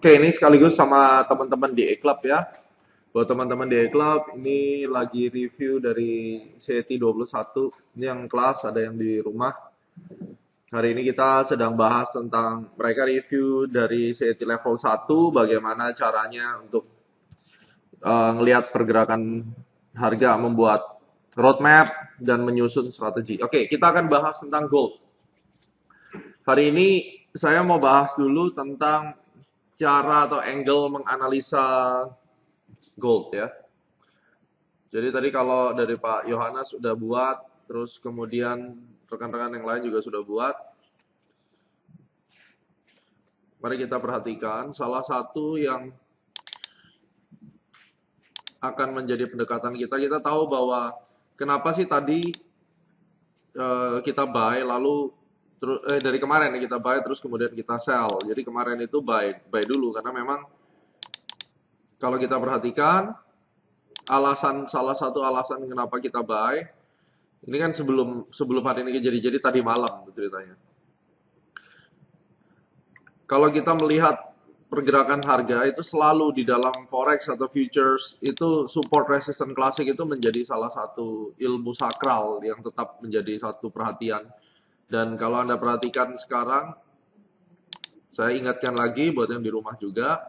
Oke, ini sekaligus sama teman-teman di E-Club ya. Buat teman-teman di E-Club, ini lagi review dari CT21. Ini yang kelas, ada yang di rumah. Hari ini kita sedang bahas tentang mereka review dari CT level 1, bagaimana caranya untuk ngelihat pergerakan harga, membuat roadmap, dan menyusun strategi. Oke, kita akan bahas tentang gold. Hari ini saya mau bahas dulu tentang cara atau angle menganalisa gold ya. Jadi tadi kalau dari Pak Yohanes sudah buat, terus kemudian rekan-rekan yang lain juga sudah buat. Mari kita perhatikan salah satu yang akan menjadi pendekatan kita. Kita tahu bahwa kenapa sih tadi kita buy lalu dari kemarin kita buy terus kemudian kita sell. Jadi kemarin itu buy dulu karena memang kalau kita perhatikan salah satu alasan kenapa kita buy ini kan sebelum hari ini jadi tadi malam ceritanya. Kalau kita melihat pergerakan harga itu selalu di dalam forex atau futures itu support resistance klasik itu menjadi salah satu ilmu sakral yang tetap menjadi satu perhatian. Dan kalau Anda perhatikan sekarang, saya ingatkan lagi buat yang di rumah juga,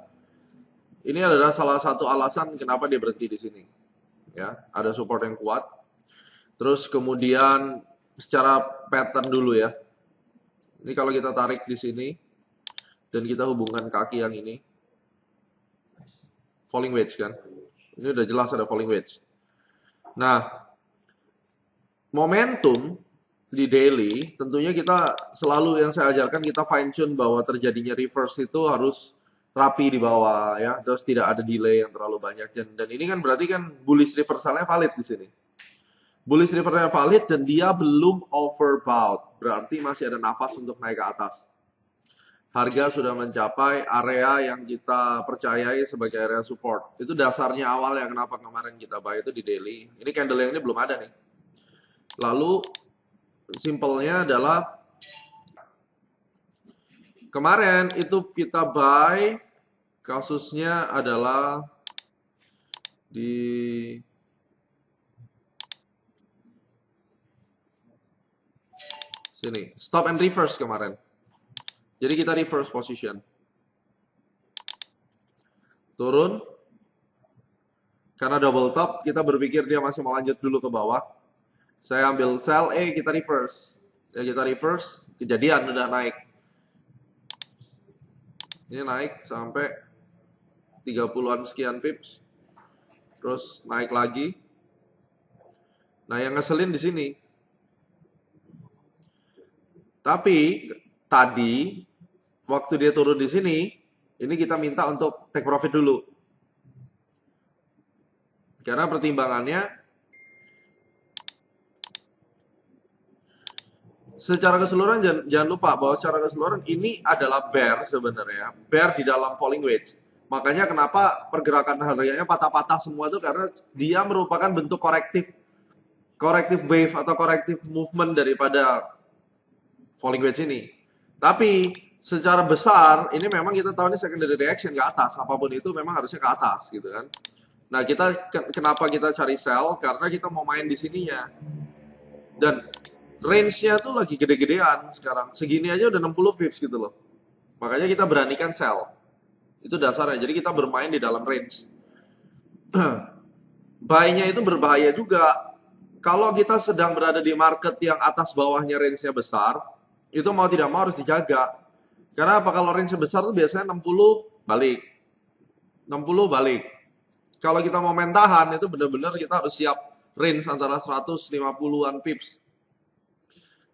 ini adalah salah satu alasan kenapa dia berhenti di sini. Ya, ada support yang kuat. Terus kemudian secara pattern dulu ya. Ini kalau kita tarik di sini dan kita hubungkan kaki yang ini, falling wedge kan. Ini udah jelas ada falling wedge. Nah, momentum di daily tentunya kita selalu yang saya ajarkan kita fine tune bahwa terjadinya reverse itu harus rapi di bawah ya, terus tidak ada delay yang terlalu banyak dan ini kan berarti kan bullish reversalnya valid di sini. Bullish reversalnya valid dan dia belum overbought, berarti masih ada nafas untuk naik ke atas. Harga sudah mencapai area yang kita percayai sebagai area support. Itu dasarnya awal yang kenapa kemarin kita buy itu di daily. Ini candle yang ini belum ada nih. Lalu simpelnya adalah kemarin itu kita buy, kasusnya adalah di sini, stop and reverse kemarin. Jadi kita reverse position. Turun. Karena double top, kita berpikir dia masih mau lanjut dulu ke bawah. Saya ambil sell, kita reverse. Ya kita reverse, kejadian udah naik. Ini naik sampai 30-an sekian pips. Terus naik lagi. Nah, yang ngeselin di sini. Tapi tadi waktu dia turun di sini, ini kita minta untuk take profit dulu. Karena pertimbangannya secara keseluruhan jangan lupa bahwa secara keseluruhan ini adalah bear sebenarnya, bear di dalam falling wedge. Makanya kenapa pergerakan harganya patah-patah semua itu karena dia merupakan bentuk korektif wave atau korektif movement daripada falling wedge ini. Tapi secara besar ini memang kita tahu ini secondary reaction ke atas, apapun itu memang harusnya ke atas gitu kan. Nah, kenapa kita cari sell? Karena kita mau main di sininya. Dan range-nya tuh lagi gede-gedean sekarang. Segini aja udah 60 pips gitu loh. Makanya kita beranikan sell. Itu dasarnya. Jadi kita bermain di dalam range. Buy-nya itu berbahaya juga. Kalau kita sedang berada di market yang atas bawahnya range-nya besar, itu mau tidak mau harus dijaga. Karena apa? Kalau range besar tuh biasanya 60 balik. 60 balik. Kalau kita mau main tahan itu benar-benar kita harus siap range antara 150-an pips.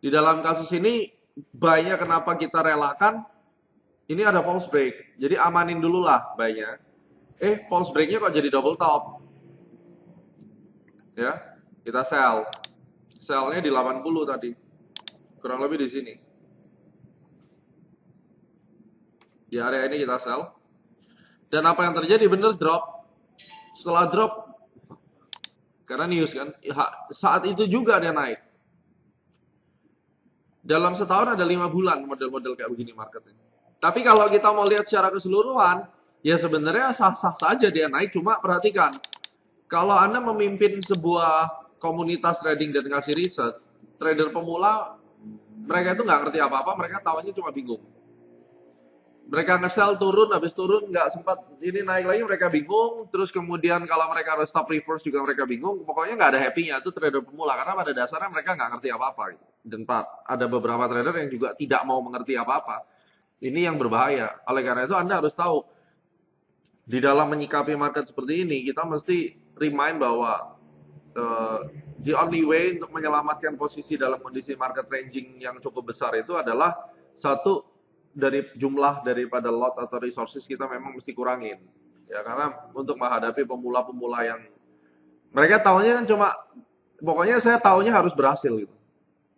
Di dalam kasus ini buy-nya kenapa kita relakan? Ini ada false break. Jadi amanin dulu lah buy-nya. False break-nya kok jadi double top. Ya, kita sell. Sell-nya di 80 tadi. Kurang lebih di sini. Di area ini kita sell. Dan apa yang terjadi? Bener drop. Setelah drop, karena news kan, saat itu juga dia naik. Dalam setahun ada 5 bulan model-model kayak begini marketnya. Tapi kalau kita mau lihat secara keseluruhan, ya sebenarnya sah-sah saja dia naik. Cuma perhatikan, kalau Anda memimpin sebuah komunitas trading dan ngasih research, trader pemula, mereka itu nggak ngerti apa-apa, mereka tahunya cuma bingung. Mereka nge-sell turun, habis turun nggak sempat ini naik lagi, mereka bingung. Terus kemudian kalau mereka harus stop reverse juga mereka bingung. Pokoknya nggak ada happy-nya, itu trader pemula. Karena pada dasarnya mereka nggak ngerti apa-apa. Gitu. Dan ada beberapa trader yang juga tidak mau mengerti apa-apa. Ini yang berbahaya. Oleh karena itu Anda harus tahu, di dalam menyikapi market seperti ini, kita mesti remind bahwa the only way untuk menyelamatkan posisi dalam kondisi market ranging yang cukup besar itu adalah satu, dari jumlah daripada lot atau resources kita memang mesti kurangin. Ya, karena untuk menghadapi pemula-pemula yang mereka taunya kan cuma, pokoknya saya taunya harus berhasil gitu.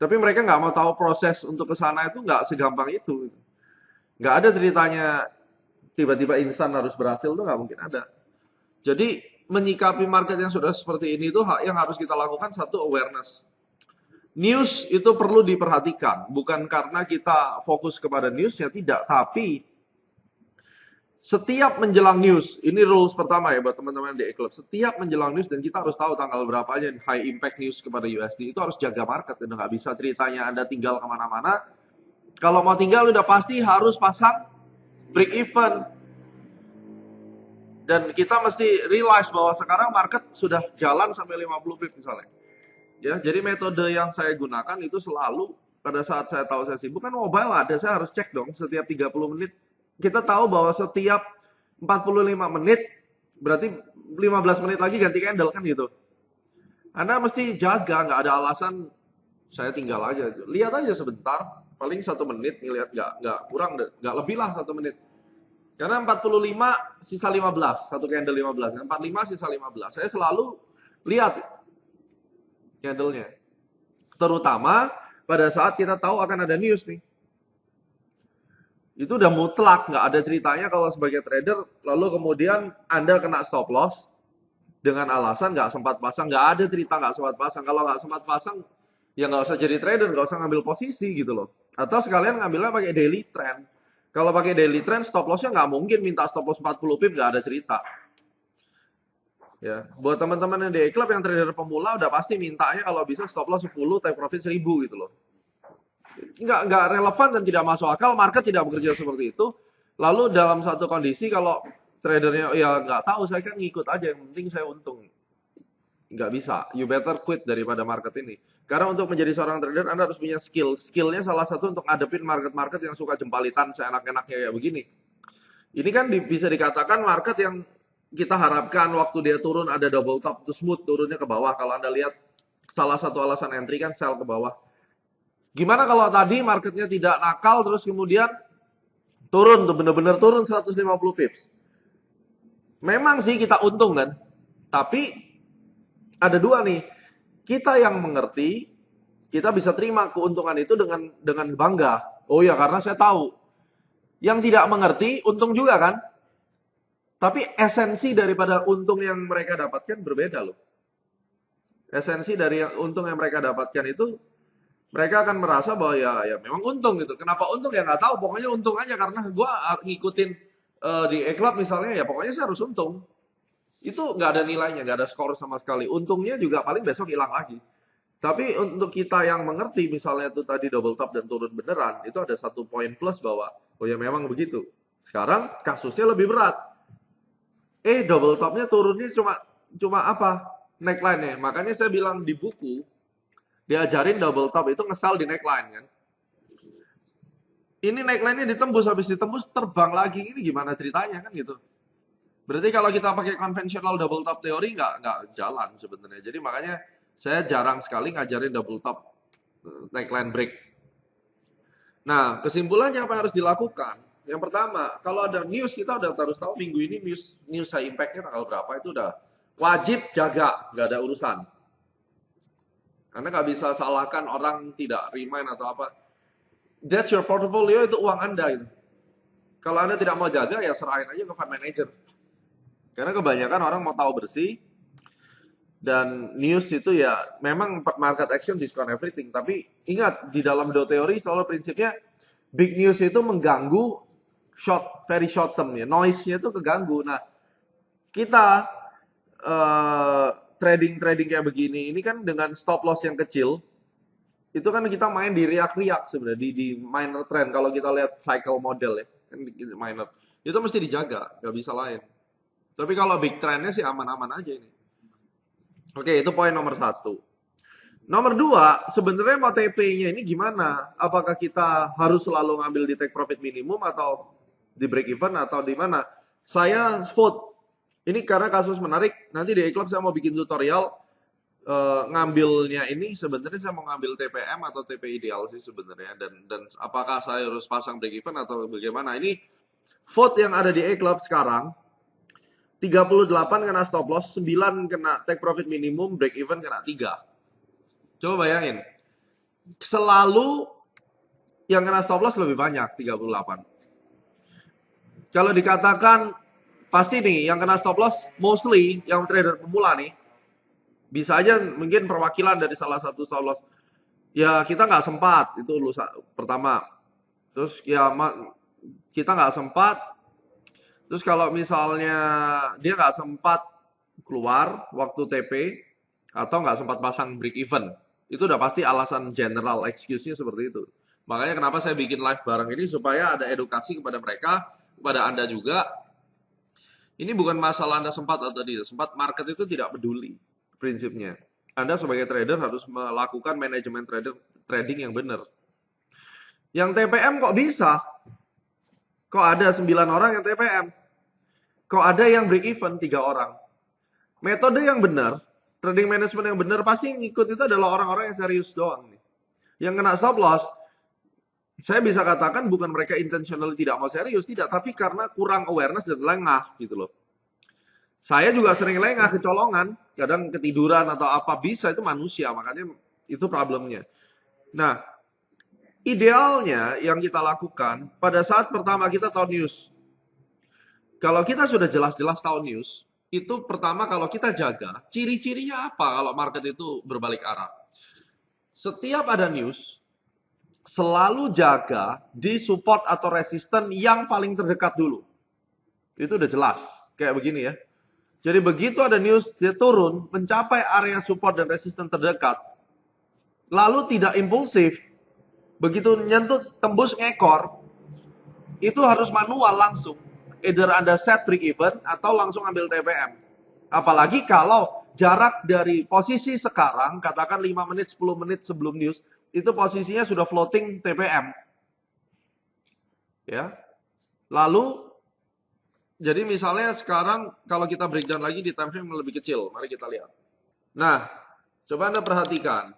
Tapi mereka nggak mau tahu proses untuk ke sana itu nggak segampang itu. Gitu. Nggak ada ceritanya tiba-tiba instan harus berhasil, itu nggak mungkin ada. Jadi menyikapi market yang sudah seperti ini itu yang harus kita lakukan satu, awareness. News itu perlu diperhatikan, bukan karena kita fokus kepada newsnya, tidak, tapi setiap menjelang news, ini rules pertama ya buat teman-teman di E-Club, setiap menjelang news dan kita harus tahu tanggal berapa aja high impact news kepada USD, itu harus jaga market, udah nggak bisa ceritanya Anda tinggal kemana-mana. Kalau mau tinggal udah pasti harus pasang break even. Dan kita mesti realize bahwa sekarang market sudah jalan sampai 50 pip misalnya. Ya, jadi metode yang saya gunakan itu selalu pada saat saya tahu saya sibuk, kan mobile ada, saya harus cek dong setiap 30 menit. Kita tahu bahwa setiap 45 menit berarti 15 menit lagi ganti candle kan gitu. Anda mesti jaga, nggak ada alasan saya tinggal aja. Lihat aja sebentar, paling 1 menit ngelihat, nggak kurang, nggak lebih lah 1 menit. Karena 45 sisa 15, satu candle 15, 45 sisa 15. Saya selalu lihat candlenya. Terutama pada saat kita tahu akan ada news nih. Itu udah mutlak, nggak ada ceritanya kalau sebagai trader, lalu kemudian Anda kena stop loss dengan alasan nggak sempat pasang. Nggak ada cerita nggak sempat pasang. Kalau nggak sempat pasang, ya nggak usah jadi trader, nggak usah ngambil posisi gitu loh. Atau sekalian ngambilnya pakai daily trend. Kalau pakai daily trend, stop lossnya nggak mungkin minta stop loss 40 pip, nggak ada cerita. Ya, buat teman-teman yang di E-Club yang trader pemula udah pasti mintanya kalau bisa stop loss 10, take profit 1000 gitu loh. Nggak relevan dan tidak masuk akal, market tidak bekerja seperti itu. Lalu dalam satu kondisi kalau tradernya ya nggak tahu, saya kan ngikut aja, yang penting saya untung. Nggak bisa, you better quit daripada market ini. Karena untuk menjadi seorang trader Anda harus punya skill. Skillnya salah satu untuk ngadepin market-market yang suka jempalitan seenak-enaknya kayak begini. Ini kan bisa dikatakan market yang kita harapkan waktu dia turun ada double top, itu smooth turunnya ke bawah. Kalau Anda lihat salah satu alasan entry kan sell ke bawah. Gimana kalau tadi marketnya tidak nakal terus kemudian turun tuh, bener-bener turun 150 pips. Memang sih kita untung kan, tapi ada dua nih. Kita yang mengerti, kita bisa terima keuntungan itu dengan bangga. Oh ya, karena saya tahu. Yang tidak mengerti untung juga kan? Tapi esensi daripada untung yang mereka dapatkan berbeda loh. Esensi dari untung yang mereka dapatkan itu, mereka akan merasa bahwa ya memang untung gitu. Kenapa untung ya nggak tahu. Pokoknya untung aja karena gue ngikutin di E-Club misalnya, ya pokoknya saya harus untung. Itu nggak ada nilainya, nggak ada skor sama sekali. Untungnya juga paling besok hilang lagi. Tapi untuk kita yang mengerti, misalnya itu tadi double top dan turun beneran, itu ada satu poin plus bahwa, oh ya memang begitu. Sekarang kasusnya lebih berat. Double topnya turunnya cuma apa? Neckline-nya. Makanya saya bilang di buku, diajarin double top itu ngesal di neckline kan. Ini neckline-nya ditembus, habis ditembus terbang lagi. Ini gimana ceritanya kan gitu. Berarti kalau kita pakai konvensional double top teori nggak jalan sebenarnya. Jadi makanya saya jarang sekali ngajarin double top neckline break. Nah, kesimpulannya apa yang harus dilakukan? Yang pertama, kalau ada news kita udah harus tahu minggu ini news high impact-nya tanggal berapa, itu udah wajib jaga, nggak ada urusan. Karena nggak bisa salahkan orang tidak remind atau apa. That's your portfolio, itu uang Anda itu. Kalau Anda tidak mau jaga, ya serahin aja ke fund manager. Karena kebanyakan orang mau tahu bersih, dan news itu ya memang market action discount everything. Tapi ingat, di dalam do teori selalu prinsipnya big news itu mengganggu very short term ya. Noise-nya itu keganggu. Nah, kita trading kayak begini ini kan dengan stop loss yang kecil, itu kan kita main di riak-riak sebenarnya di minor trend. Kalau kita lihat cycle model ya, kan di minor itu mesti dijaga, nggak bisa lain. Tapi kalau big trendnya sih aman-aman aja ini. Oke, itu poin nomor 1. Nomor 2, sebenarnya mau TP-nya ini gimana? Apakah kita harus selalu ngambil di take profit minimum atau di break even atau di mana? Saya vote. Ini karena kasus menarik. Nanti di E-Club saya mau bikin tutorial ngambilnya ini sebenarnya saya mau ngambil TPM atau TP ideal sih sebenarnya, dan apakah saya harus pasang break even atau bagaimana. Ini vote yang ada di E-Club sekarang 38 kena stop loss, 9 kena take profit minimum, break even kena 3. Coba bayangin, selalu yang kena stop loss lebih banyak, 38. Kalau dikatakan pasti nih yang kena stop loss mostly yang trader pemula nih, bisa aja mungkin perwakilan dari salah satu stop loss. Ya kita nggak sempat, itu pertama. Terus ya kita nggak sempat. Terus kalau misalnya dia nggak sempat keluar waktu TP atau nggak sempat pasang break even, itu udah pasti alasan general, excuse-nya seperti itu. Makanya kenapa saya bikin live bareng ini supaya ada edukasi kepada mereka, kepada Anda juga. Ini bukan masalah Anda sempat atau tidak sempat, market itu tidak peduli prinsipnya. Anda sebagai trader harus melakukan manajemen trading yang benar. Yang TPM kok bisa? Kok ada 9 orang yang TPM? Kok ada yang break even 3 orang? Metode yang benar, trading management yang benar, pasti yang ikut itu adalah orang-orang yang serius doang. Yang kena stop loss, saya bisa katakan bukan mereka intentional tidak mau serius, tidak, tapi karena kurang awareness dan lengah gitu loh. Saya juga sering lengah, kecolongan, kadang ketiduran atau apa, bisa, itu manusia, makanya itu problemnya. Nah, idealnya yang kita lakukan pada saat pertama kita tahu news. Kalau kita sudah jelas-jelas tahu news, itu pertama kalau kita jaga, ciri-cirinya apa kalau market itu berbalik arah. Setiap ada news, selalu jaga di support atau resisten yang paling terdekat dulu. Itu udah jelas, kayak begini ya. Jadi begitu ada news, dia turun, mencapai area support dan resisten terdekat, lalu tidak impulsif, begitu nyentuh tembus ngekor, itu harus manual langsung. Either Anda set break even atau langsung ambil TPM. Apalagi kalau jarak dari posisi sekarang, katakan 5 menit, 10 menit sebelum news, itu posisinya sudah floating TPM. Ya. Lalu, jadi misalnya sekarang kalau kita breakdown lagi di time frame yang lebih kecil, mari kita lihat. Nah, coba Anda perhatikan.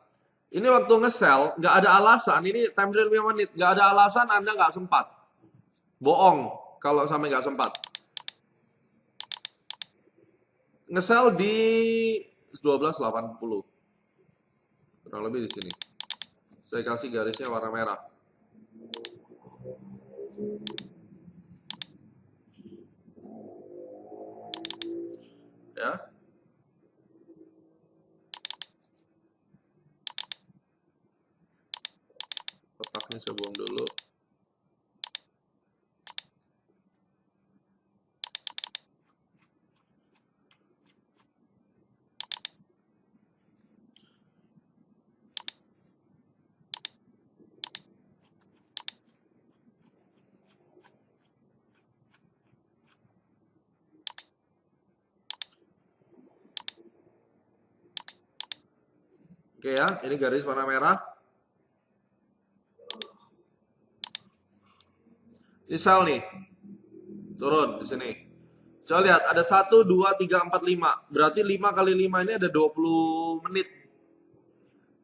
Ini waktu nge-sell, nggak ada alasan, ini time frame 5 menit, nggak ada alasan Anda nggak sempat. Bohong kalau sampai nggak sempat. Nge-sell di 12.80. Kurang lebih di sini. Saya kasih garisnya warna merah. Ya. Kotaknya saya buang dulu. Oke ya, ini garis warna merah. Ini sell nih. Turun di sini. Coba lihat, ada 1, 2, 3, 4, 5. Berarti 5 kali 5 ini ada 20 menit.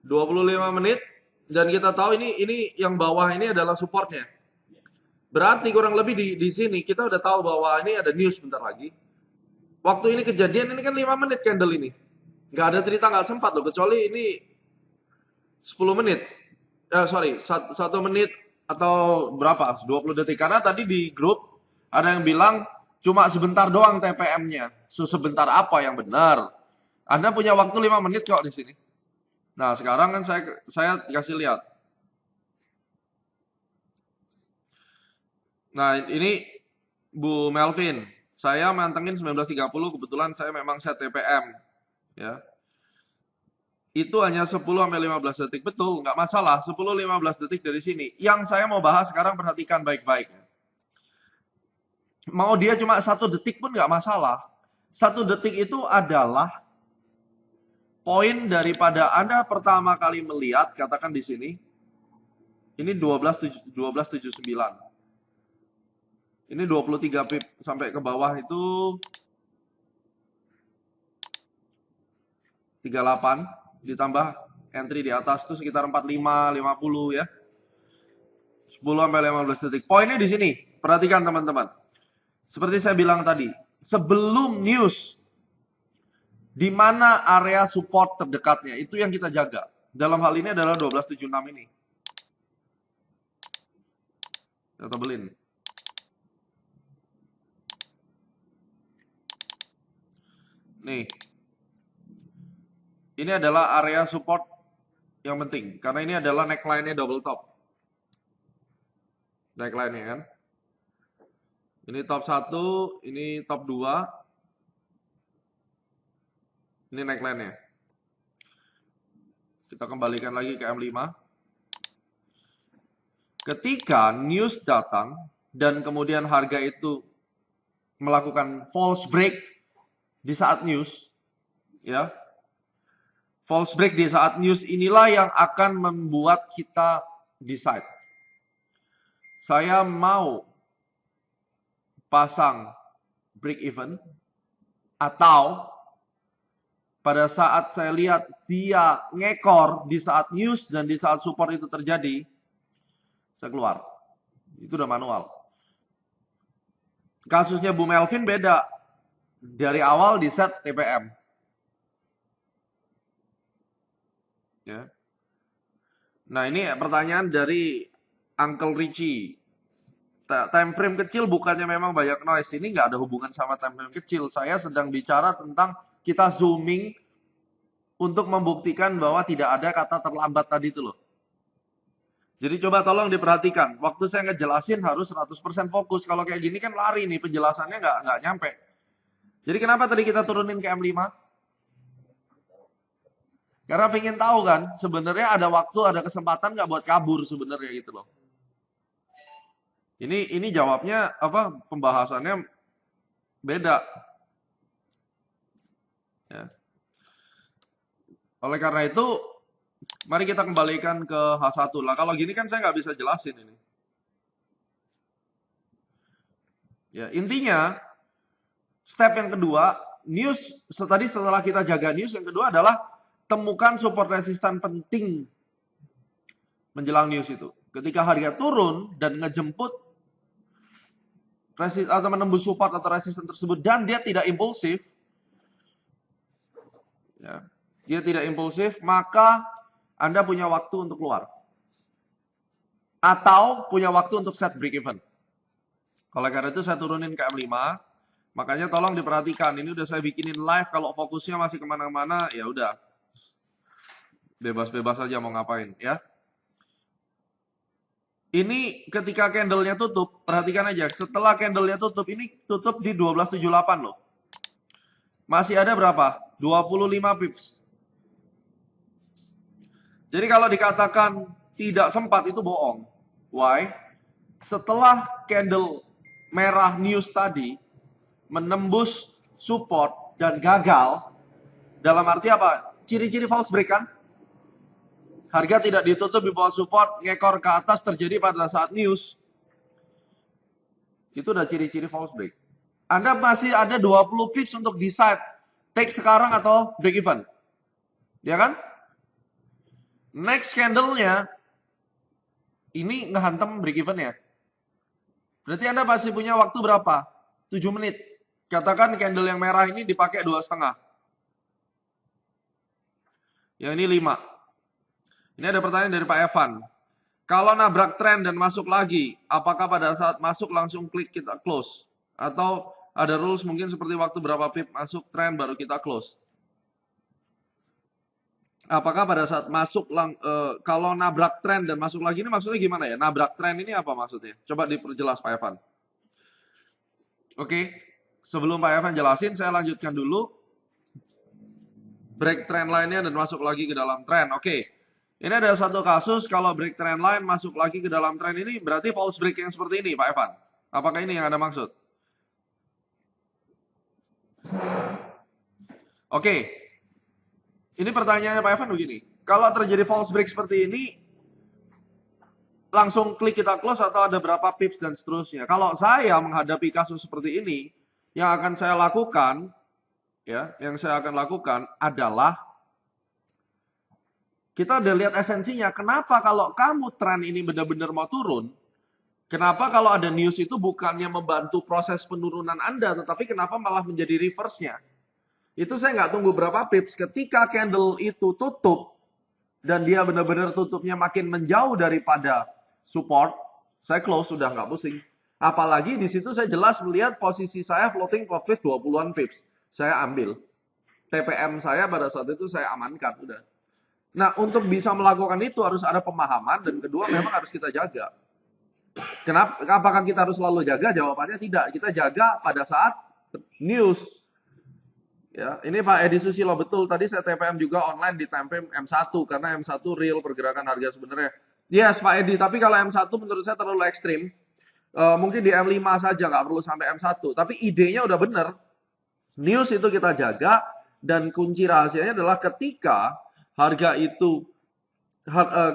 25 menit. Dan kita tahu ini yang bawah ini adalah supportnya. Berarti kurang lebih di sini kita udah tahu bahwa ini ada news bentar lagi. Waktu ini kejadian ini kan 5 menit candle ini. Nggak ada cerita nggak sempat loh, kecuali ini 10 menit. 1 menit atau berapa? 20 detik. Karena tadi di grup ada yang bilang cuma sebentar doang TPM-nya. Sebentar apa yang benar? Anda punya waktu 5 menit kok di sini. Nah, sekarang kan saya kasih lihat. Nah, ini Bu Melvin. Saya mantengin 19.30, kebetulan saya memang set TPM. Ya. Itu hanya 10-15 detik. Betul, nggak masalah. 10-15 detik dari sini. Yang saya mau bahas sekarang, perhatikan baik-baik. Mau dia cuma 1 detik pun nggak masalah. 1 detik itu adalah poin daripada Anda pertama kali melihat, katakan di sini, ini 12.79. Ini 23 pip sampai ke bawah itu 38, ditambah entry di atas itu sekitar 45, 50 ya. 10-15 detik. Poinnya di sini. Perhatikan teman-teman. Seperti saya bilang tadi, sebelum news, di mana area support terdekatnya, itu yang kita jaga. Dalam hal ini adalah 12.76 ini. Kita tebelin. Nih. Ini adalah area support yang penting. Karena ini adalah neckline-nya double top. Neckline-nya kan. Ini top 1, ini top 2. Ini neckline-nya. Kita kembalikan lagi ke M5. Ketika news datang dan kemudian harga itu melakukan false break di saat news, ya. False break di saat news inilah yang akan membuat kita decide. Saya mau pasang break even atau pada saat saya lihat dia ngekor di saat news dan di saat support itu terjadi, saya keluar. Itu udah manual. Kasusnya Bu Melvin beda. Dari awal di set TPM. Ya. Nah, ini pertanyaan dari Uncle Richie. Time frame kecil bukannya memang banyak noise. Ini nggak ada hubungan sama time frame kecil. Saya sedang bicara tentang kita zooming untuk membuktikan bahwa tidak ada kata terlambat tadi itu loh. Jadi coba tolong diperhatikan. Waktu saya ngejelasin harus 100% fokus. Kalau kayak gini kan lari nih, penjelasannya nggak nyampe. Jadi kenapa tadi kita turunin ke M5? Karena pengen tahu kan, sebenarnya ada waktu, ada kesempatan nggak buat kabur sebenarnya gitu loh. Ini jawabnya apa? Pembahasannya beda. Ya. Oleh karena itu, mari kita kembalikan ke H1 lah. Kalau gini kan saya nggak bisa jelasin ini. Ya, intinya step yang kedua, news tadi setelah kita jaga news, yang kedua adalah temukan support resistan penting menjelang news itu. Ketika harga turun dan ngejemput atau menembus support atau resistan tersebut dan dia tidak impulsif, ya, dia tidak impulsif, maka Anda punya waktu untuk keluar. Atau punya waktu untuk set break even. Oleh karena itu saya turunin ke M5. Makanya tolong diperhatikan. Ini udah saya bikinin live. Kalau fokusnya masih kemana-mana, ya udah. Bebas-bebas aja mau ngapain ya. Ini ketika candlenya tutup, perhatikan aja. Setelah candlenya tutup, ini tutup di 12.78 loh. Masih ada berapa? 25 pips. Jadi kalau dikatakan tidak sempat itu bohong. Why? Setelah candle merah news tadi menembus support dan gagal, dalam arti apa? Ciri-ciri false break kan? Harga tidak ditutup di bawah support, ngekor ke atas terjadi pada saat news. Itu udah ciri-ciri false break. Anda masih ada 20 pips untuk decide take sekarang atau break even. Ya kan? Next candle-nya ini ngehantam break even ya. Berarti Anda masih punya waktu berapa? 7 menit. Katakan candle yang merah ini dipakai 2,5. Yang ini 5. Ini ada pertanyaan dari Pak Evan. Kalau nabrak tren dan masuk lagi, apakah pada saat masuk langsung klik kita close? Atau ada rules mungkin seperti waktu berapa pip masuk tren baru kita close? Apakah pada saat kalau nabrak tren dan masuk lagi ini maksudnya gimana ya? Nabrak tren ini apa maksudnya? Coba diperjelas Pak Evan. Oke, sebelum Pak Evan jelasin, saya lanjutkan dulu. Break trend line-nya dan masuk lagi ke dalam tren. Oke, ini ada satu kasus kalau break trend line masuk lagi ke dalam tren ini berarti false break yang seperti ini Pak Evan. Apakah ini yang Anda maksud? Oke, ini pertanyaannya Pak Evan begini. Kalau terjadi false break seperti ini, langsung klik kita close atau ada berapa pips dan seterusnya. Kalau saya menghadapi kasus seperti ini, yang akan saya lakukan, adalah kita udah lihat esensinya. Kenapa kalau kamu tren ini benar-benar mau turun? Kenapa kalau ada news itu bukannya membantu proses penurunan Anda, tetapi kenapa malah menjadi reverse-nya? Itu saya nggak tunggu berapa pips. Ketika candle itu tutup, dan dia benar-benar tutupnya makin menjauh daripada support, saya close, sudah nggak pusing. Apalagi di situ saya jelas melihat posisi saya floating profit 20-an pips. Saya ambil. TPM saya pada saat itu saya amankan, udah. Nah, untuk bisa melakukan itu harus ada pemahaman, dan kedua memang harus kita jaga. Kenapa? Apakah kita harus selalu jaga? Jawabannya tidak. Kita jaga pada saat news. Ya, ini Pak Edi Susilo betul. Tadi saya TPM juga online di time frame M1 karena M1 real pergerakan harga sebenarnya. Yes Pak Edi, tapi kalau M1 menurut saya terlalu ekstrim. Mungkin di M5 saja, nggak perlu sampai M1. Tapi idenya udah bener. News itu kita jaga, dan kunci rahasianya adalah ketika harga itu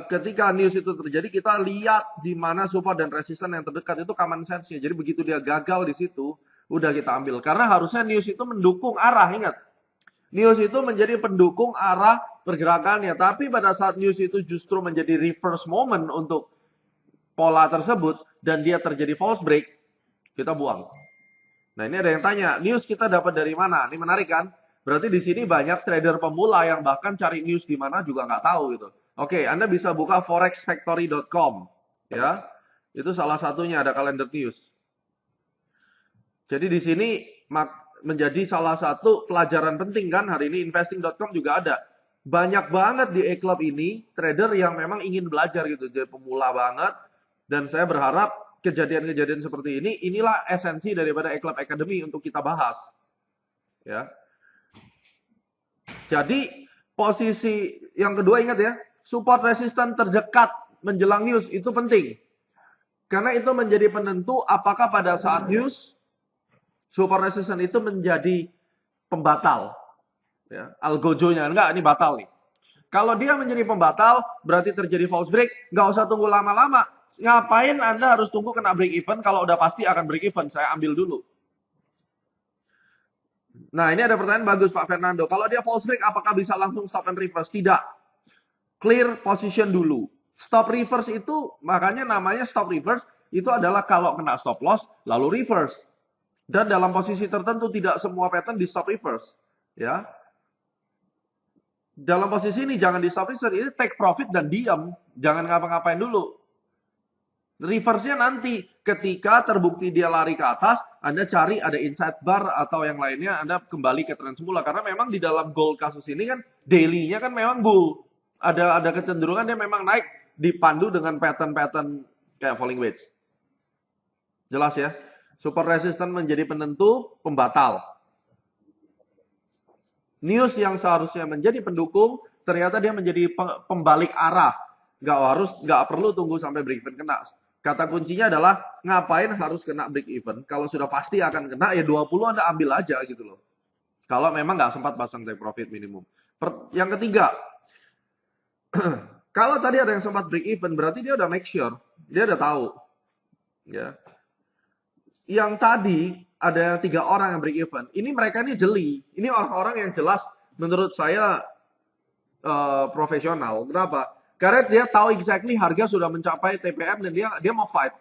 ketika news itu terjadi, kita lihat di mana support dan resisten yang terdekat, itu common sense-nya. Jadi begitu dia gagal di situ, udah kita ambil. Karena harusnya news itu mendukung arah, ingat. News itu menjadi pendukung arah pergerakannya. Tapi pada saat news itu justru menjadi reverse moment untuk pola tersebut, dan dia terjadi false break, kita buang. Nah, ini ada yang tanya, news kita dapat dari mana? Ini menarik kan? Berarti di sini banyak trader pemula yang bahkan cari news di mana juga nggak tahu gitu. Oke, Anda bisa buka forexfactory.com, ya. Itu salah satunya, ada kalender news. Jadi di sini menjadi salah satu pelajaran penting kan, hari ini investing.com juga ada. Banyak banget di E-Club ini trader yang memang ingin belajar gitu, jadi pemula banget. Dan saya berharap kejadian-kejadian seperti ini, inilah esensi daripada E-Club Academy untuk kita bahas. Ya. Jadi posisi yang kedua, ingat ya, support resisten terdekat menjelang news itu penting. Karena itu menjadi penentu apakah pada saat news support resisten itu menjadi pembatal. Ya, algojonya, enggak, ini batal nih. Kalau dia menjadi pembatal, berarti terjadi false break, nggak usah tunggu lama-lama. Ngapain Anda harus tunggu kena break even kalau udah pasti akan break even? Saya ambil dulu. Nah, ini ada pertanyaan bagus Pak Fernando. Kalau dia false break, apakah bisa langsung stop and reverse? Tidak. Clear position dulu. Stop reverse itu, makanya namanya stop reverse, itu adalah kalau kena stop loss, lalu reverse. Dan dalam posisi tertentu, tidak semua pattern di stop reverse. Ya. Dalam posisi ini jangan di stop reverse, ini take profit dan diam. Jangan ngapa-ngapain dulu. Reverse-nya nanti ketika terbukti dia lari ke atas, Anda cari ada inside bar atau yang lainnya, Anda kembali ke tren semula. Karena memang di dalam gold kasus ini kan daily-nya kan memang bull. Ada kecenderungan dia memang naik dipandu dengan pattern-pattern kayak falling wedge. Jelas ya? Support resistance menjadi penentu pembatal. News yang seharusnya menjadi pendukung, ternyata dia menjadi pembalik arah. Nggak perlu tunggu sampai break even kena. Kata kuncinya adalah ngapain harus kena break even? Kalau sudah pasti akan kena, ya 20 Anda ambil aja gitu loh. Kalau memang nggak sempat pasang take profit minimum. Yang ketiga, kalau tadi ada yang sempat break even, berarti dia udah make sure, dia udah tahu. Ya. Yang tadi ada 3 orang yang break even. Ini mereka ini jeli. Ini orang-orang yang jelas menurut saya profesional. Kenapa? Karena dia tahu exactly harga sudah mencapai TPM dan dia mau fight.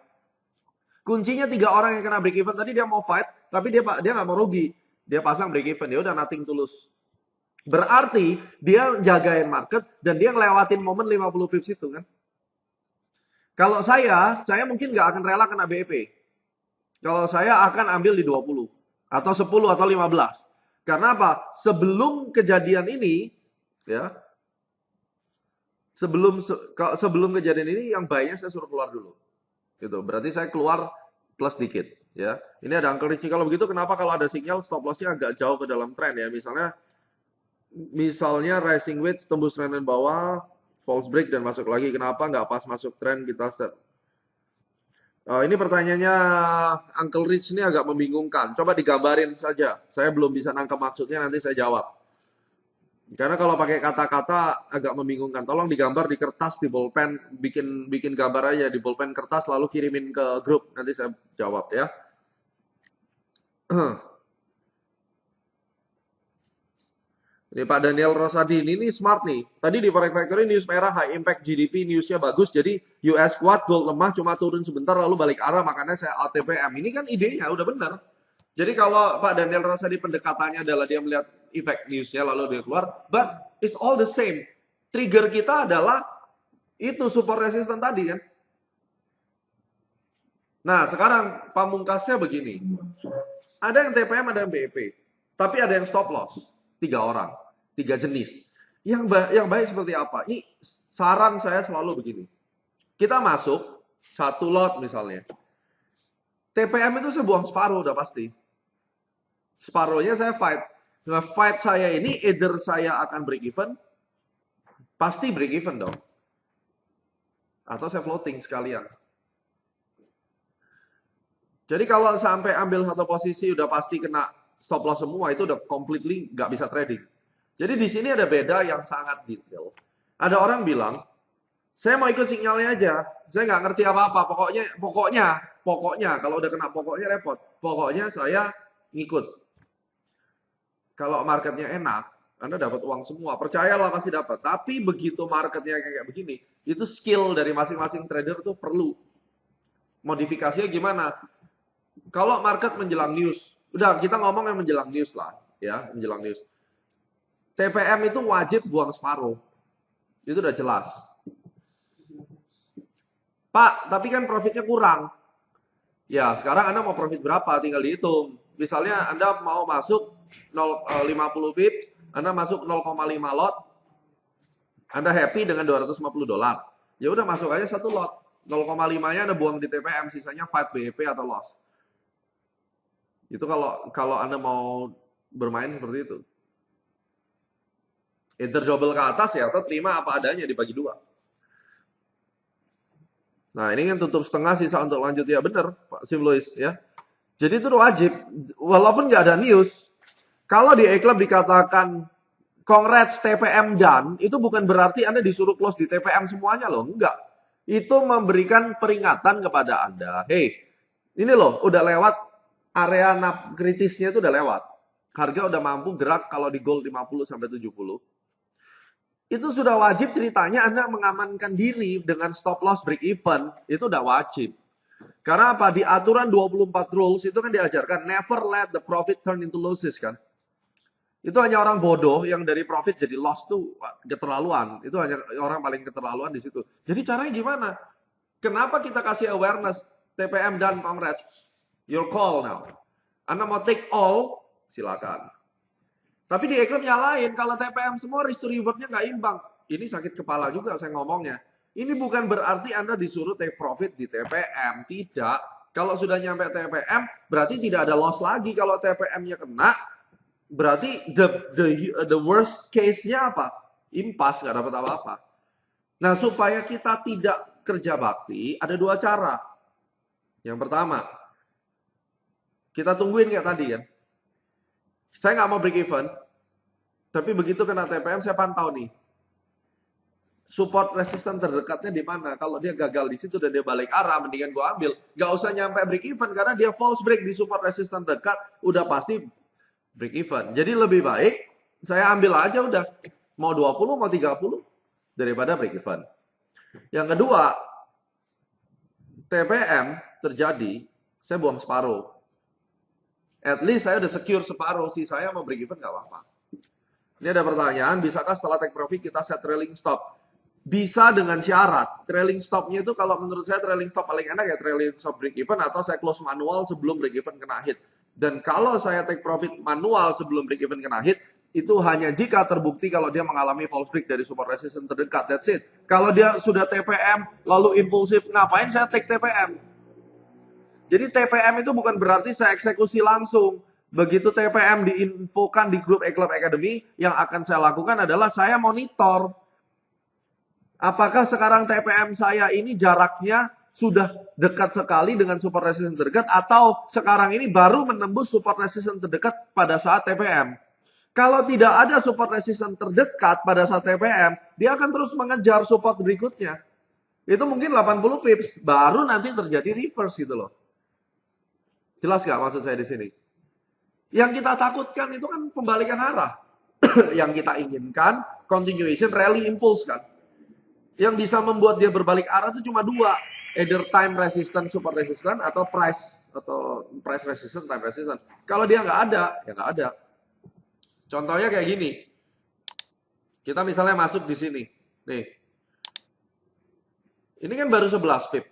Kuncinya 3 orang yang kena break even tadi, dia mau fight, tapi dia nggak mau rugi. Dia pasang break even, dia udah nothing tulus. Berarti dia jagain market dan dia ngelewatin momen 50 pips itu kan. Kalau saya mungkin nggak akan rela kena BEP. Kalau saya akan ambil di 20 atau 10 atau 15. Karena apa? Sebelum kejadian ini, ya, sebelum kejadian ini yang buy-nya saya suruh keluar dulu. Gitu. Berarti saya keluar plus dikit, ya. Ini ada Uncle Richie. Kalau begitu kenapa kalau ada sinyal stop loss-nya agak jauh ke dalam tren ya? Misalnya rising wedge tembus trend bawah, false break dan masuk lagi. Kenapa nggak pas masuk tren kita set? Ini pertanyaannya Uncle Rich ini agak membingungkan. Coba digambarin saja. Saya belum bisa nangkep maksudnya, nanti saya jawab. Karena kalau pakai kata-kata agak membingungkan. Tolong digambar di kertas, di bolpen, bikin gambar aja di bolpen kertas, lalu kirimin ke grup. Nanti saya jawab ya. Ini Pak Daniel Rosadini ini smart nih. Tadi di Forex Factory news merah, high impact GDP, newsnya bagus. Jadi US kuat, gold lemah, cuma turun sebentar lalu balik arah. Makanya saya ATPM. Ini kan idenya udah benar. Jadi kalau Pak Daniel Rosadi pendekatannya adalah dia melihat efek newsnya lalu dia keluar. But it's all the same. Trigger kita adalah itu support resistance tadi kan. Nah sekarang pamungkasnya begini. Ada yang TPM, ada yang BEP. Tapi ada yang stop loss. 3 orang. 3 jenis. Yang baik seperti apa? Ini saran saya selalu begini. Kita masuk 1 lot misalnya. TPM itu saya buang separuh udah pasti. Separuhnya saya fight. Nah, fight saya ini either saya akan break even. Pasti break even dong. Atau saya floating sekalian. Jadi kalau sampai ambil satu posisi udah pasti kena stop loss semua, itu udah completely nggak bisa trading. Jadi di sini ada beda yang sangat detail. Ada orang bilang, saya mau ikut sinyalnya aja, saya nggak ngerti apa-apa. Pokoknya kalau udah kena pokoknya repot. Pokoknya saya ngikut. Kalau marketnya enak, Anda dapat uang semua. Percayalah pasti dapat. Tapi begitu marketnya kayak begini, itu skill dari masing-masing trader tuh perlu. Modifikasinya gimana? Kalau market menjelang news, udah kita ngomong yang menjelang news lah, ya menjelang news. TPM itu wajib buang separuh, itu udah jelas. Pak, tapi kan profitnya kurang. Ya, sekarang Anda mau profit berapa? Tinggal dihitung. Misalnya Anda mau masuk 50 pips, Anda masuk 0,5 lot, Anda happy dengan $250. Ya udah masuk aja 1 lot. 0,5-nya Anda buang di TPM, sisanya fight BEP atau loss. Itu kalau Anda mau bermain seperti itu. Either double ke atas ya, atau terima apa adanya dibagi 2. Nah, ini kan tutup setengah sisa untuk lanjut ya, bener Pak Sim Louis ya. Jadi itu wajib, walaupun nggak ada news. Kalau di E-Club dikatakan congrats TPM done, itu bukan berarti Anda disuruh close di TPM semuanya loh, enggak. Itu memberikan peringatan kepada Anda. Hey, ini loh, udah lewat area kritisnya itu udah lewat. Harga udah mampu gerak kalau di gold 50 sampai 70. Itu sudah wajib ceritanya Anda mengamankan diri dengan stop loss break even. Itu udah wajib. Karena apa? Di aturan 24 rules itu kan diajarkan never let the profit turn into losses kan. Itu hanya orang bodoh yang dari profit jadi loss tuh keterlaluan. Itu hanya orang paling keterlaluan di situ. Jadi caranya gimana? Kenapa kita kasih awareness TPM dan congrats? Your call now. Anda mau take all, silakan. Tapi di E-Club nyalain, kalau TPM semua risk to reward-nya nggak imbang. Ini sakit kepala juga saya ngomongnya. Ini bukan berarti Anda disuruh take profit di TPM. Tidak. Kalau sudah nyampe TPM, berarti tidak ada loss lagi. Kalau TPM-nya kena, berarti the worst case-nya apa? Impas, nggak dapat apa-apa. Nah, supaya kita tidak kerja bakti, ada 2 cara. Yang pertama, kita tungguin kayak tadi kan. Saya nggak mau break even, tapi begitu kena TPM saya pantau nih. Support resistance terdekatnya di mana? Kalau dia gagal di situ dan dia balik arah, mendingan gue ambil. Nggak usah nyampe break even karena dia false break di support resistance dekat, udah pasti break even. Jadi lebih baik saya ambil aja udah. Mau 20, mau 30 daripada break even. Yang kedua, TPM terjadi, saya buang separuh. At least saya udah secure separuh, sih saya mau break even nggak apa-apa. Ini ada pertanyaan, bisakah setelah take profit kita set trailing stop? Bisa dengan syarat. Trailing stopnya itu kalau menurut saya trailing stop paling enak ya trailing stop break even atau saya close manual sebelum break even kena hit. Dan kalau saya take profit manual sebelum break even kena hit, Itu hanya jika terbukti kalau dia mengalami false break dari support resistance terdekat. That's it. Kalau dia sudah TPM, lalu impulsif, ngapain saya take TPM? Jadi TPM itu bukan berarti saya eksekusi langsung. Begitu TPM diinfokan di grup eClub Academy, yang akan saya lakukan adalah saya monitor. Apakah sekarang TPM saya ini jaraknya sudah dekat sekali dengan support resistance terdekat, atau sekarang ini baru menembus support resistance terdekat pada saat TPM. Kalau tidak ada support resistance terdekat pada saat TPM, dia akan terus mengejar support berikutnya. Itu mungkin 80 pips, baru nanti terjadi reverse gitu loh. Jelas gak maksud saya di sini? Yang kita takutkan itu kan pembalikan arah. Yang kita inginkan, continuation rally impulse kan. Yang bisa membuat dia berbalik arah itu cuma dua. Either time resistance, support resistance, atau price resistance, time resistance. Kalau dia nggak ada, ya nggak ada. Contohnya kayak gini. Kita misalnya masuk di sini. Nih. Ini kan baru 11 pip.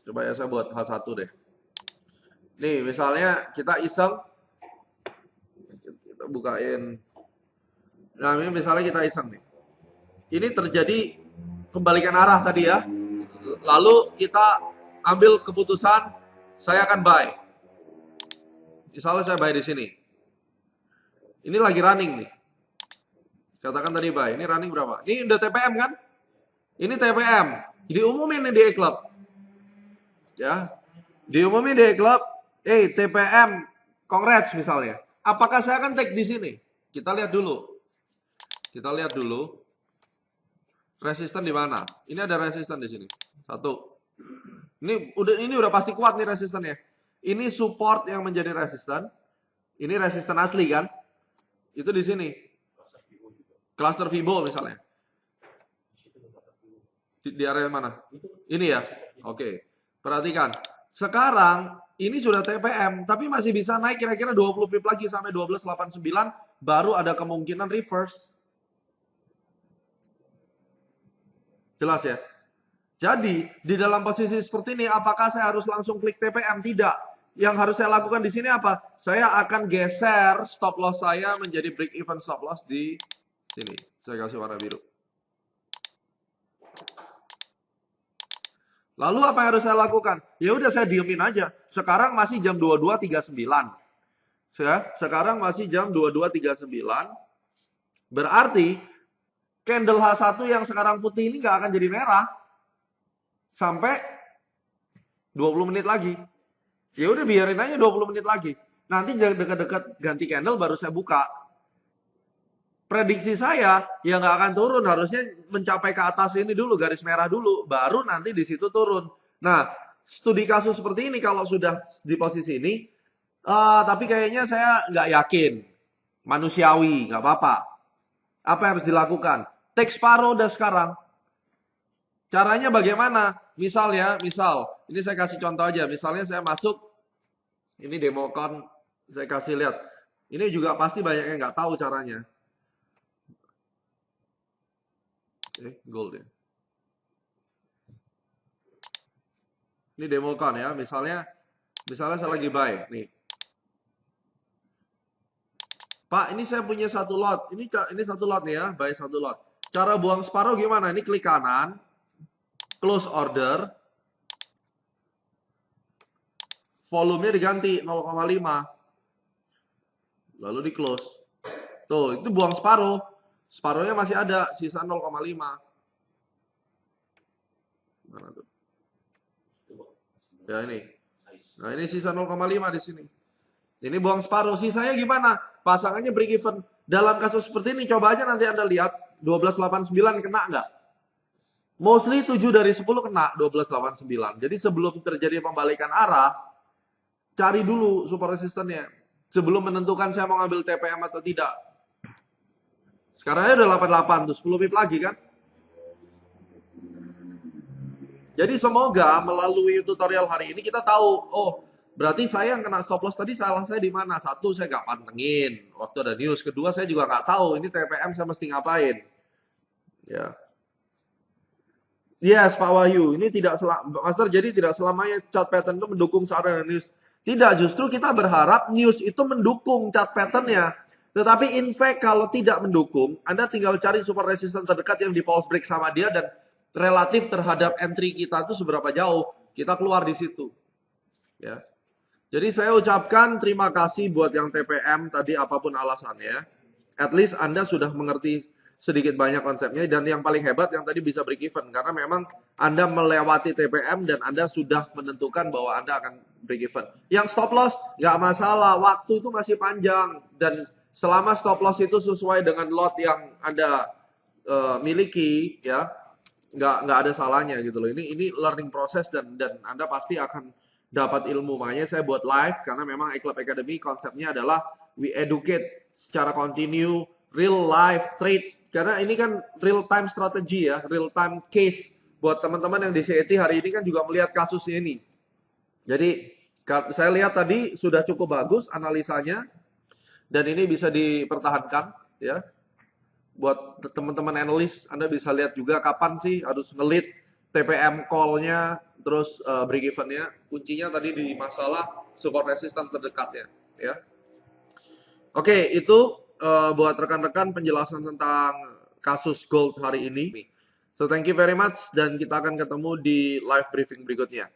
Coba ya saya buat H1 deh. Nih, misalnya kita iseng. Kita bukain. Nah, ini misalnya kita iseng nih. Ini terjadi pembalikan arah tadi ya. Lalu kita ambil keputusan, saya akan buy. Misalnya saya buy di sini. Ini lagi running nih. Katakan tadi buy. Ini running berapa? Ini udah TPM kan? Ini TPM. Diumumin nih di eClub. Ya. Diumumin di eClub. TPM. Congrats misalnya. Apakah saya akan take di sini? Kita lihat dulu. Kita lihat dulu. Resisten di mana? Ini ada resisten di sini. Satu. Ini udah pasti kuat nih resistennya. Ini support yang menjadi resisten. Ini resisten asli kan? Itu di sini. Cluster Fibo misalnya. Di area mana? Ini ya. Oke. Perhatikan. Sekarang ini sudah TPM, tapi masih bisa naik kira-kira 20 pip lagi sampai 1289, baru ada kemungkinan reverse. Jelas ya? Jadi, di dalam posisi seperti ini, apakah saya harus langsung klik TPM? Tidak. Yang harus saya lakukan di sini apa? Saya akan geser stop loss saya menjadi break even stop loss di sini. Saya kasih warna biru. Lalu apa yang harus saya lakukan? Ya udah saya diemin aja. Sekarang masih jam 22.39. Ya, sekarang masih jam 22.39. Berarti candle H1 yang sekarang putih ini nggak akan jadi merah sampai 20 menit lagi. Ya udah biarin aja 20 menit lagi. Nanti dekat-dekat ganti candle baru saya buka. Prediksi saya ya nggak akan turun, harusnya mencapai ke atas ini dulu, garis merah dulu, baru nanti di situ turun. Nah, studi kasus seperti ini kalau sudah di posisi ini, tapi kayaknya saya nggak yakin, manusiawi, nggak apa-apa. Apa yang harus dilakukan? Take separuh udah sekarang. Caranya bagaimana? Misal, ini saya kasih contoh aja. Misalnya saya masuk, ini democon, saya kasih lihat. Ini juga pasti banyak yang nggak tahu caranya. Gold ya. Ini democon ya. Misalnya saya lagi buy, nih. Pak, ini saya punya satu lot. Ini satu lot nih ya, buy satu lot. Cara buang separuh gimana? Ini klik kanan, close order, volumenya diganti 0,5, lalu di close. Tuh, itu buang separuh. Separuhnya masih ada, sisa 0,5. Mana tuh? Ya ini. Nah ini sisa 0,5 di sini. Ini buang separuh. Sisanya gimana? Pasangannya break even. Dalam kasus seperti ini, coba aja nanti Anda lihat 1289 kena nggak? Mostly 7 dari 10 kena 1289. Jadi sebelum terjadi pembalikan arah, cari dulu support resistennya. Sebelum menentukan saya mau ngambil TPM atau tidak. Sekarang aja udah 88 tuh, 10 pip lagi kan? Jadi semoga melalui tutorial hari ini kita tahu, oh berarti saya yang kena stop loss tadi salah saya di mana? Satu, saya nggak pantengin waktu ada news. Kedua, saya juga nggak tahu ini TPM saya mesti ngapain. Ya. Yes, Pak Wahyu, ini tidak Master, jadi tidak selamanya chart pattern itu mendukung saat ada news. Tidak, justru kita berharap news itu mendukung chart patternnya. Tetapi in fact kalau tidak mendukung, Anda tinggal cari support resistance terdekat yang di false break sama dia dan relatif terhadap entry kita itu seberapa jauh, kita keluar di situ. Ya. Jadi saya ucapkan terima kasih buat yang TPM tadi apapun alasannya. At least Anda sudah mengerti sedikit banyak konsepnya dan yang paling hebat yang tadi bisa break even karena memang Anda melewati TPM dan Anda sudah menentukan bahwa Anda akan break even. Yang stop loss nggak masalah, waktu itu masih panjang dan selama stop loss itu sesuai dengan lot yang Anda miliki, ya nggak ada salahnya gitu loh. Ini learning process dan Anda pasti akan dapat ilmu. Makanya saya buat live karena memang iClub Academy konsepnya adalah we educate secara continue real life trade. Karena ini kan real time strategy ya, real time case buat teman-teman yang di CET hari ini kan juga melihat kasusnya ini. Jadi saya lihat tadi sudah cukup bagus analisanya dan ini bisa dipertahankan ya. Buat teman-teman analis, Anda bisa lihat juga kapan sih harus ngelit TPM call-nya, terus break even-nya. Kuncinya tadi di masalah support resistance terdekatnya. Ya. Oke, itu buat rekan-rekan penjelasan tentang kasus gold hari ini. So, thank you very much dan kita akan ketemu di live briefing berikutnya.